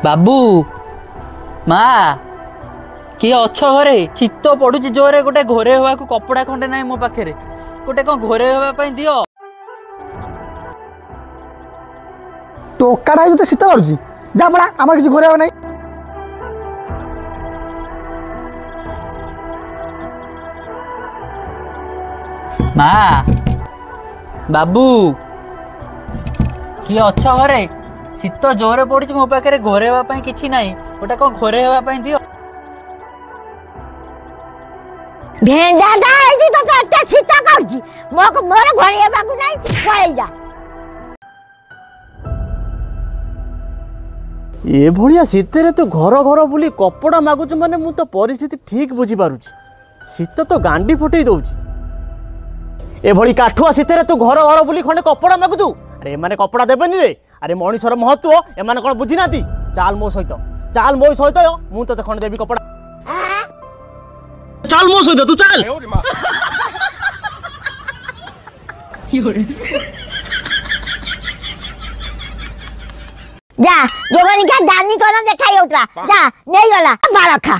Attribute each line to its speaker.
Speaker 1: बाबू माँ किए अच्छ घरे शीत पड़ू जोरे गोटे घोरे हवा को कपड़ा खंडे ना मो पाखे गोटे कौन घोरे हवा दियो
Speaker 2: टोकाटा जो शीत करुच्ची जा पड़ा आम किसी घोरे हवा नहीं।
Speaker 1: माँ बाबू किए अच्छ घरे शीत जोरे पड़ी मो पाखे घोरे हवा किसी ना गोटे कौन घोरे हवा दियो
Speaker 3: भेंडाटा आइछि तो एते शीत करछि मोर घरे बाकू नाही पळै जा।
Speaker 4: ए भलिया शीतरे तो घर घर बुली कपड़ा मागुच माने मु तो परिस्थिति ठीक बुझी पारुछि शीत तो गांडी फुटई दउछि ए भली काठुआ शीतरे तू घर घर बुली खंडे कपड़ा मागुचु अरे माने कपड़ा देबेनी रे अरे मनीषर महत्व ए माने कोन बुझी नाती चाल मो सहित मु तो खंडे देबी कपड़ा चल मो सहित तू चल
Speaker 3: जा जोगनी का दानी कोन देखाई उठला जा नहीं गला बाड़ खा।